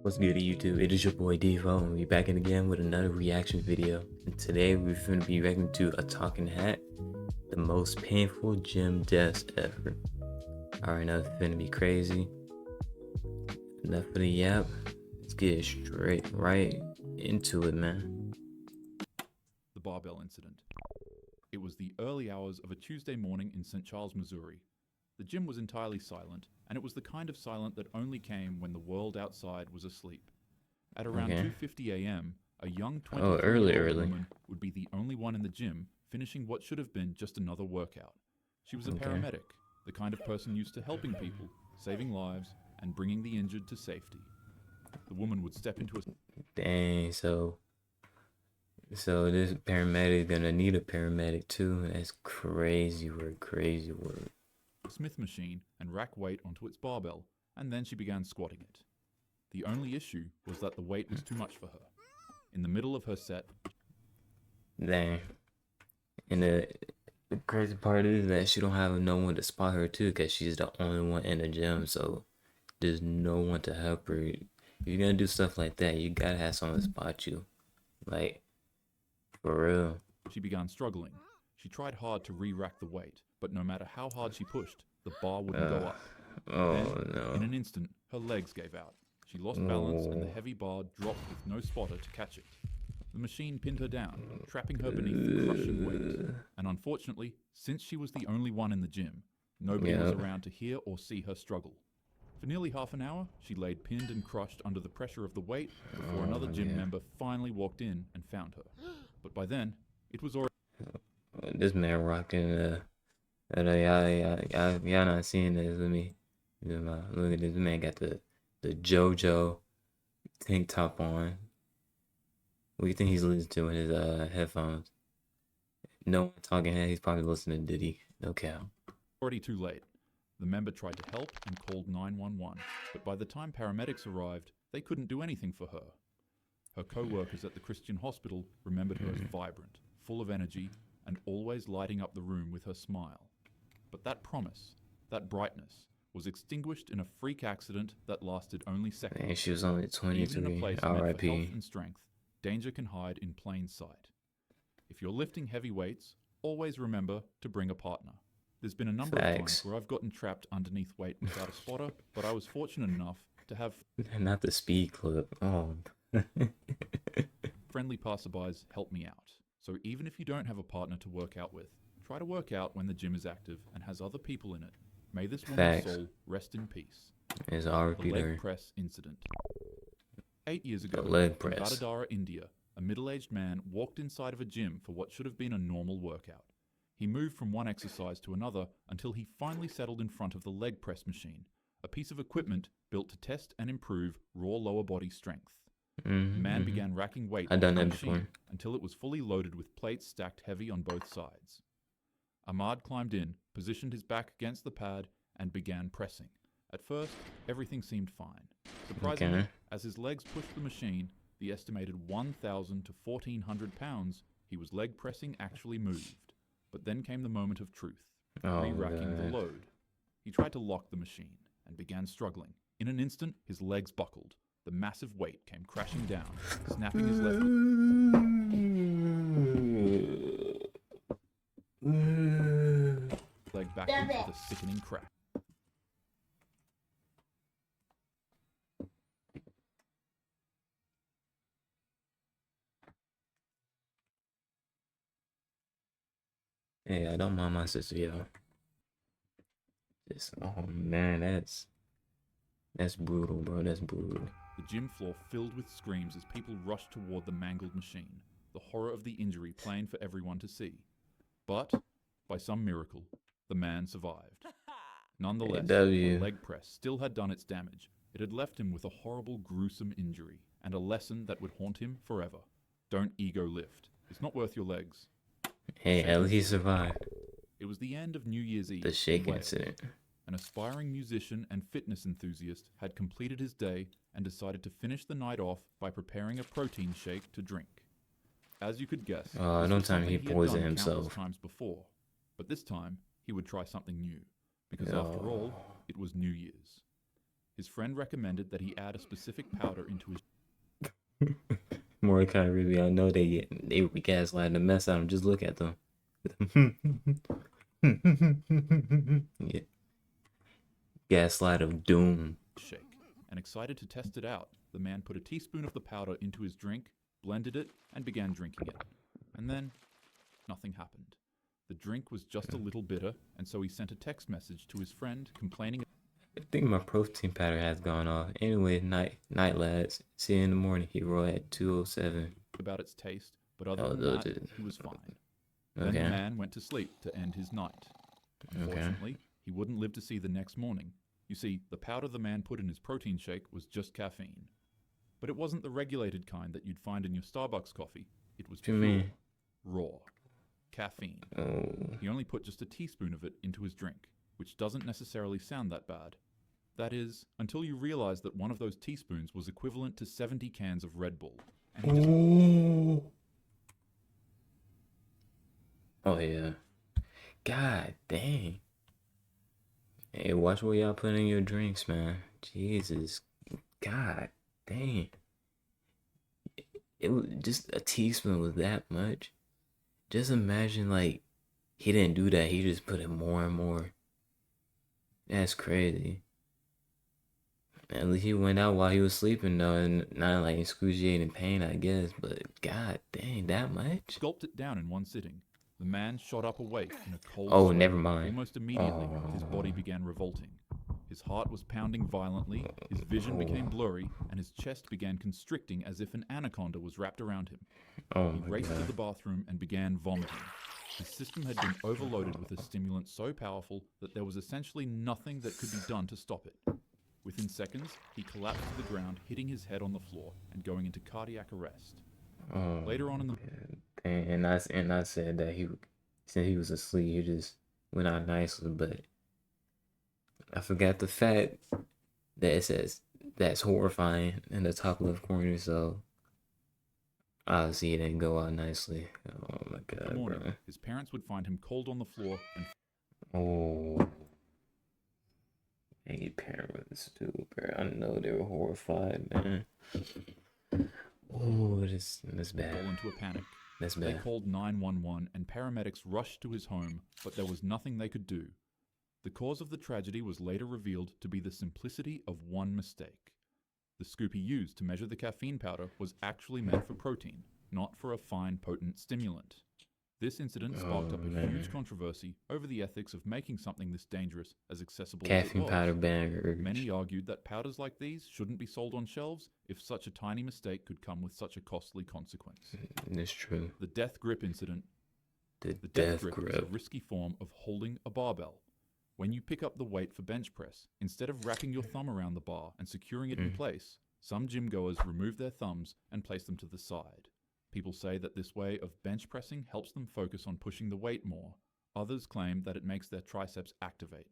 What's good YouTube? It is your boy Devo and we back in again with another reaction video. And today we're going to be reacting to a talking hat, the most painful gym deaths ever. Alright, now it's finna be crazy. Enough of the yap. Let's get straight right into it, man. The barbell incident. It was the early hours of a Tuesday morning in St. Charles, Missouri. The gym was entirely silent, and it was the kind of silent that only came when the world outside was asleep. At around Okay. 2:50 a.m., a young Early. 23-year-old woman would be the only one in the gym finishing what should have been just another workout. She was a paramedic, the kind of person used to helping people, saving lives, and bringing the injured to safety. The woman would step into a Dang, so this paramedic gonna need a paramedic too. That's crazy word. Smith machine and rack weight onto its barbell, and then she began squatting it. The only issue was that the weight was too much for her. In the middle of her set, Dang. And the crazy part is that she don't have no one to spot her too, because she's the only one in the gym, so there's no one to help her. If you're gonna do stuff like that, you gotta have someone to spot you. Like, for real. she began struggling. She tried hard to re-rack the weight, but no matter how hard she pushed, the bar wouldn't go up. No. In an instant, her legs gave out. She lost balance and the heavy bar dropped with no spotter to catch it. The machine pinned her down, trapping her beneath the crushing weight. And unfortunately, since she was the only one in the gym, nobody was around to hear or see her struggle. For nearly half an hour, she laid pinned and crushed under the pressure of the weight before another gym member finally walked in and found her. But by then, it was already... This man rocking y'all not seeing this. Look at this man got the JoJo tank top on. What do you think he's listening to in his headphones? No one talking head, he's probably listening to Diddy. No cow. Already too late. The member tried to help and called 911, but by the time paramedics arrived, they couldn't do anything for her. Her co-workers at the Christian hospital remembered her as vibrant, full of energy, and always lighting up the room with her smile. But that promise, that brightness, was extinguished in a freak accident that lasted only seconds. Man, she was only 23. Even in a place meant for health R.I.P. and strength, danger can hide in plain sight. If you're lifting heavy weights, always remember to bring a partner. There's been a number of times where I've gotten trapped underneath weight without a spotter, but I was fortunate enough to have not the speed clip. Oh. friendly passerbys help me out. So even if you don't have a partner to work out with, try to work out when the gym is active and has other people in it. May this woman's soul rest in peace. It's The R.I.P. leg press incident. 8 years ago, leg in press. Vadodara, India, a middle-aged man walked inside of a gym for what should have been a normal workout. He moved from one exercise to another until he finally settled in front of the leg press machine, a piece of equipment built to test and improve raw lower body strength. The man began racking weight on the machine until it was fully loaded with plates stacked heavy on both sides. Ahmad climbed in, positioned his back against the pad, and began pressing. At first, everything seemed fine. Surprisingly, as his legs pushed the machine, the estimated 1,000 to 1,400 pounds he was leg pressing actually moved. But then came the moment of truth, re-racking the load. He tried to lock the machine and began struggling. In an instant, his legs buckled. The massive weight came crashing down, snapping his left leg backwards with a sickening crack. Hey, I don't mind my sister, yo. Oh man, that's brutal, bro. That's brutal. The gym floor filled with screams as people rushed toward the mangled machine, the horror of the injury plain for everyone to see. But, by some miracle, the man survived. Nonetheless, the leg press still had done its damage. It had left him with a horrible, gruesome injury, and a lesson that would haunt him forever. Don't ego lift. It's not worth your legs. Hey, at least he survived. It was the end of New Year's Eve. The shake incident. An aspiring musician and fitness enthusiast had completed his day and decided to finish the night off by preparing a protein shake to drink. As you could guess, no time he poisoned himself. Times before, but this time he would try something new, because after all, it was New Year's. His friend recommended that he add a specific powder into his Mordecai really, I know they would be gaslighting the mess out of him. Just look at them. Yeah. Gaslight of doom. shake, and excited to test it out, the man put a teaspoon of the powder into his drink, blended it, and began drinking it. And then, nothing happened. The drink was just a little bitter, and so he sent a text message to his friend complaining I think my protein powder has gone off. Anyway, night lads. See you in the morning. He roll at 2:07. about its taste, but other Oh, than that, he was fine. Then the Okay. man went to sleep to end his night. Unfortunately, he wouldn't live to see the next morning. You see, the powder the man put in his protein shake was just caffeine. But it wasn't the regulated kind that you'd find in your Starbucks coffee. It was What you pure, mean? raw caffeine. Oh. He only put just a teaspoon of it into his drink, which doesn't necessarily sound that bad. That is, until you realize that one of those teaspoons was equivalent to 70 cans of Red Bull. And he just Oh. Oh yeah. God dang. Hey, watch what y'all put in your drinks, man. Jesus. God dang. It was just a teaspoon was that much. Just imagine like he didn't do that. He just put in more and more. That's crazy. At least he went out while he was sleeping though, and not like excruciating pain, I guess. But god dang, that much? gulped it down in one sitting. The man shot up awake in a cold Oh, sweat. never mind. Almost immediately, his body began revolting. His heart was pounding violently, his vision became blurry, and his chest began constricting as if an anaconda was wrapped around him. Oh He my raced to god. the bathroom and began vomiting. His system had been overloaded with a stimulant so powerful that there was essentially nothing that could be done to stop it. Within seconds, he collapsed to the ground, hitting his head on the floor and going into cardiac arrest. Oh. Later on in the And I said that since he was asleep, he just went out nicely, but I forgot the fact that it says that's horrifying in the top left corner, so obviously it didn't go out nicely. Oh my god, morning, bro. his parents would find him cold on the floor and Oh. Any parent with this dude, bro. I know they were horrified, man. Oh, this fall bad. into a panic. That's They bad. called 911 and paramedics rushed to his home, but there was nothing they could do. The cause of the tragedy was later revealed to be the simplicity of one mistake. The scoop he used to measure the caffeine powder was actually meant for protein, not for a fine, potent stimulant. This incident sparked Oh, up a man. huge controversy over the ethics of making something this dangerous as accessible as it Caffeine was. powder ban. Many argued that powders like these shouldn't be sold on shelves if such a tiny mistake could come with such a costly consequence. It's true. The death grip incident. The The death grip is a grip. risky form of holding a barbell. When you pick up the weight for bench press, instead of wrapping your thumb around the bar and securing it in place, some gym goers remove their thumbs and place them to the side. People say that this way of bench pressing helps them focus on pushing the weight more. Others claim that it makes their triceps activate.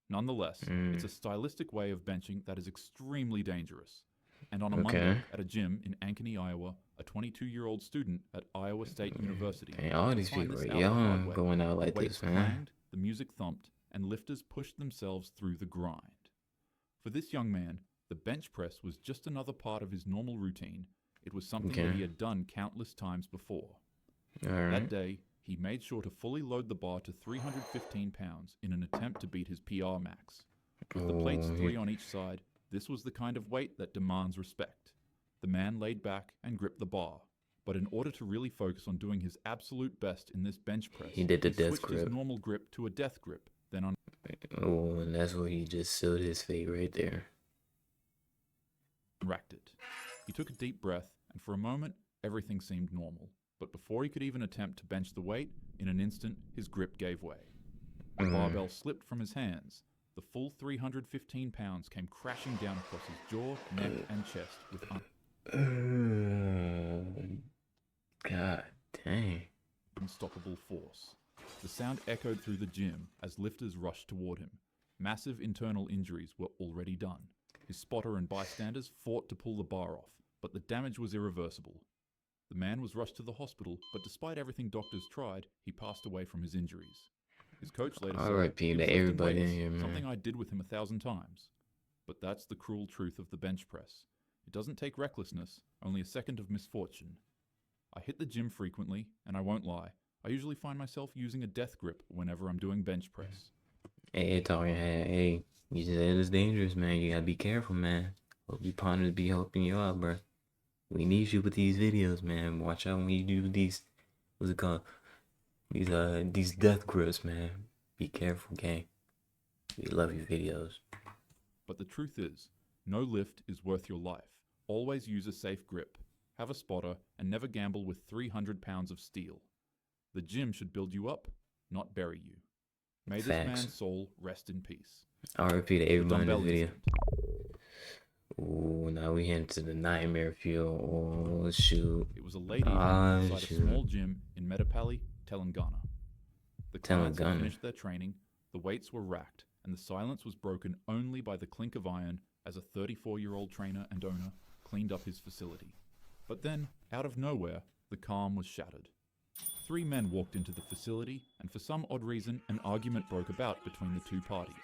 Nonetheless, it's a stylistic way of benching that is extremely dangerous. And on a Monday Okay. at a gym in Ankeny, Iowa, a 22-year-old student at Iowa State University. And all had to these find people this are out the hard young way. going out like The weights this, man. clanged, the music thumped, and lifters pushed themselves through the grind. For this young man, the bench press was just another part of his normal routine. It was something that Okay. he had done countless times before. All That right. day, he made sure to fully load the bar to 315 pounds in an attempt to beat his PR max. With the plates Oh, 3 on each side, this was the kind of weight that demands respect. The man laid back and gripped the bar. But in order to really focus on doing his absolute best in this bench press, He did the death switched his grip. normal grip to a death grip, then Oh, and that's where he just sealed his fate right there. unracked it. He took a deep breath, and for a moment, everything seemed normal. But before he could even attempt to bench the weight, in an instant, his grip gave way. The barbell slipped from his hands. The full 315 pounds came crashing down across his jaw, neck, and chest with God dang. unstoppable force. The sound echoed through the gym as lifters rushed toward him. Massive internal injuries were already done. His spotter and bystanders fought to pull the bar off, but the damage was irreversible. The man was rushed to the hospital, but despite everything doctors tried, he passed away from his injuries. His coach later said, R.I.P. "He to was lifting everybody in weights, here, man. something I did with him 1,000 times." But that's the cruel truth of the bench press. It doesn't take recklessness, only a second of misfortune. I hit the gym frequently, and I won't lie, I usually find myself using a death grip whenever I'm doing bench press. Hey, talking head. Hey, you said it's dangerous, man. You gotta be careful, man. Hope you partners be helping you out, bro. We need you with these videos, man. Watch out when you do these. What's it called? These death grips, man. Be careful, gang. We love your videos. But the truth is, no lift is worth your life. Always use a safe grip, have a spotter, and never gamble with 300 pounds of steel. The gym should build you up, not bury you. May this Facts. man's soul rest in peace. RIP to everybody in this Dumbbell video. incident. Ooh, now we into the nightmare field. Oh, shoot. It was a late Ah, evening inside a shoot. small gym in Medapally, Telangana. The clients had Telangana. finished their training, the weights were racked, and the silence was broken only by the clink of iron as a 34-year-old trainer and owner cleaned up his facility. But then, out of nowhere, the calm was shattered. 3 men walked into the facility, and for some odd reason, an argument broke about between the two parties.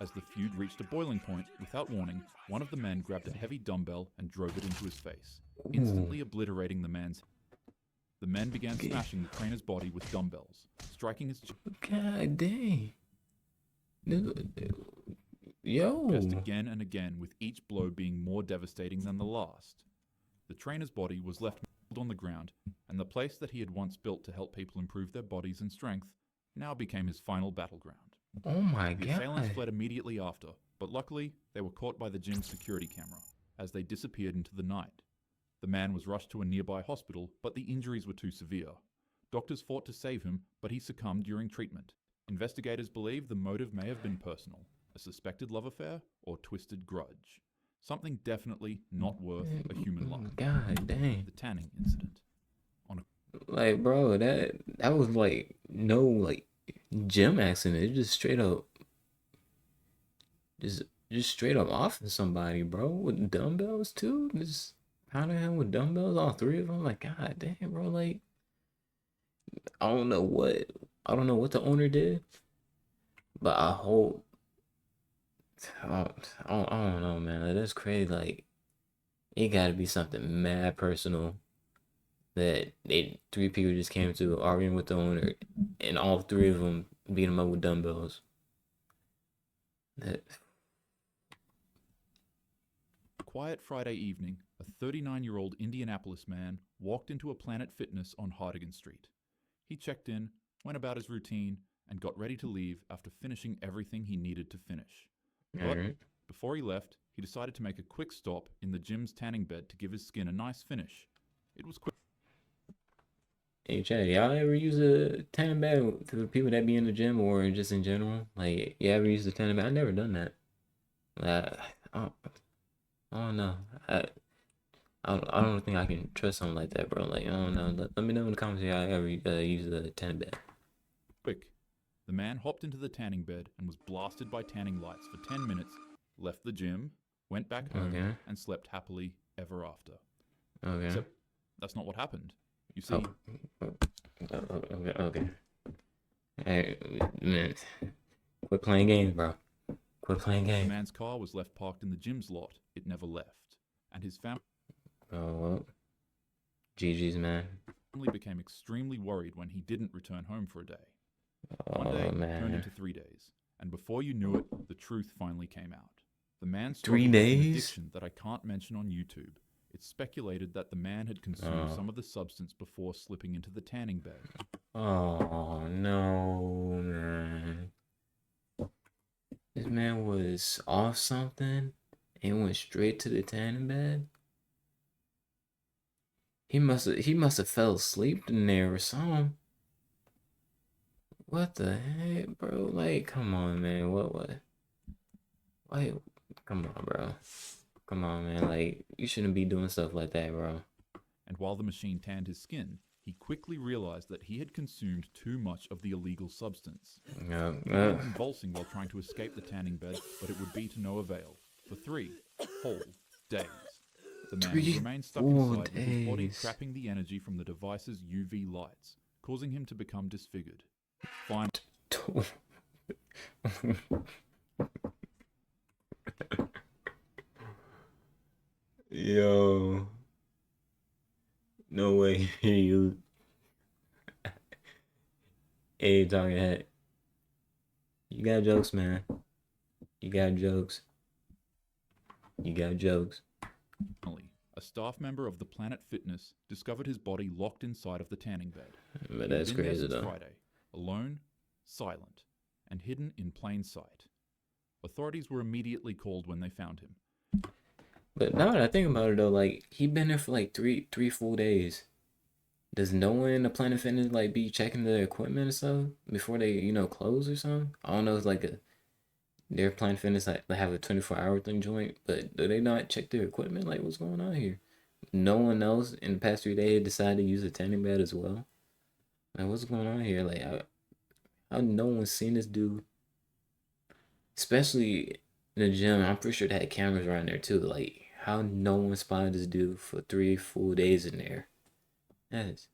As the feud reached a boiling point, without warning, one of the men grabbed a heavy dumbbell and drove it into his face, instantly obliterating the man's. The men began smashing the trainer's body with dumbbells, striking his God dang. Yo. chest again and again, with each blow being more devastating than the last. The trainer's body was left on the ground, and the place that he had once built to help people improve their bodies and strength now became his final battleground. Oh my The assailants God. fled immediately after, but luckily they were caught by the gym's security camera as they disappeared into the night. The man was rushed to a nearby hospital, but the injuries were too severe. Doctors fought to save him, but he succumbed during treatment. Investigators believe the motive may have been personal, a suspected love affair, or twisted grudge. Something definitely not worth a human life. God dang. The tanning incident. Like, bro, that was like no like gym accident. It just straight up just straight up off of somebody, bro, with dumbbells too. Just pounding him with dumbbells, all 3 of them. Like, God damn, bro. Like, I don't know what the owner did, but I hope. I don't know, man. Like, that's crazy. Like, it got to be something mad personal that 3 people just came to arguing with the owner, and all 3 of them beat him up with dumbbells. That. Quiet Friday evening, a 39-year-old Indianapolis man walked into a Planet Fitness on Hardigan Street. He checked in, went about his routine, and got ready to leave after finishing everything he needed to finish. But Alright. before he left, he decided to make a quick stop in the gym's tanning bed to give his skin a nice finish. It was quick. Hey, Chad, y'all ever use a tanning bed for people that be in the gym or just in general? Like, you ever use a tanning bed? I've never done that. I don't know. I don't think I can trust something like that, bro. Like, I don't know. Let me know in the comments if y'all ever use a tanning bed. Quick. The man hopped into the tanning bed and was blasted by tanning lights for 10 minutes, left the gym, went back home, Okay. and slept happily ever after. Okay. Except that's not what happened. You see, Okay. Hey, man, quit playing games, bro. Quit playing the games. man's car was left parked in the gym's lot. It never left. And his family Oh, well. GG's, man. became extremely worried when he didn't return home for a day. One Oh, day turned man. into 3 days. And before you knew it, the truth finally came out. The man 3 struggled with an days? addiction that I can't mention on YouTube. It's speculated that the man had consumed Oh. some of the substance before slipping into the tanning bed. Oh, no, man. This man was off something and went straight to the tanning bed. He must have fell asleep in there or something. What the heck, bro? Like, come on, man. What? Like, come on, bro. Come on, man. Like, you shouldn't be doing stuff like that, bro. And while the machine tanned his skin, he quickly realized that he had consumed too much of the illegal substance. Yeah. He began convulsing while trying to escape the tanning bed, but it would be to no avail. For 3 whole days. The man 3 would remain stuck whole inside with his body days. trapping the energy from the device's UV lights, causing him to become disfigured. Finally, Yo, no way. You, hey, talking head. You got jokes, man. You got jokes. You got jokes. Finally, a staff member of the Planet Fitness discovered his body locked inside of the tanning bed. But He had that's been there crazy since though. Friday, alone, silent, and hidden in plain sight. Authorities were immediately called when they found him. But now that I think about it though, like he been there for like three full days. Does no one in the Planet Fitness like be checking the equipment and stuff before they, close or something? I don't know. It's like their Planet Fitness like they have a 24-hour thing joint, but do they not check their equipment? Like what's going on here? No one else in the past 3 days decided to use a tanning bed as well. Like what's going on here? Like how no one's seen this dude, especially in the gym. I'm pretty sure they had cameras around there too. Like how no one spotted this dude for 3 full days in there. That's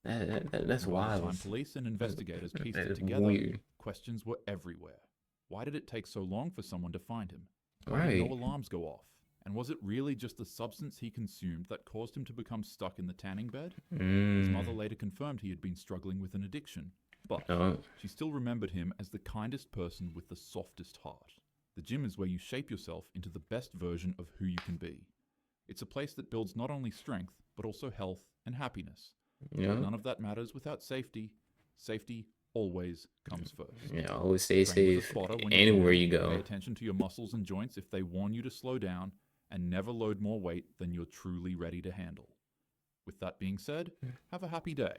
that's And by the wild. time police and investigators pieced That it is together, weird. questions were everywhere. Why did it take so long for someone to find him? Why did Right. no alarms go off? And was it really just the substance he consumed that caused him to become stuck in the tanning bed? His mother later confirmed he had been struggling with an addiction, but Oh, she still remembered him as the kindest person with the softest heart. The gym is where you shape yourself into the best version of who you can be. It's a place that builds not only strength, but also health and happiness. yeah. None of that matters without safety. Safety always comes first. Yeah, always stay Train with a safe spotter when anywhere can. you Pay go. attention to your muscles and joints if they warn you to slow down, and never load more weight than you're truly ready to handle. With that being said, have a happy day.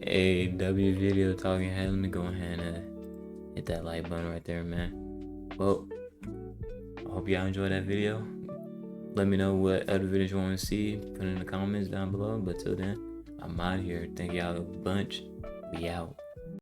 Hey, W video talking head. Let me go ahead and hit that like button right there, man. Well, I hope y'all enjoyed that video. Let me know what other videos you want to see. Put it in the comments down below. But till then, I'm out here. Thank y'all a bunch. We out.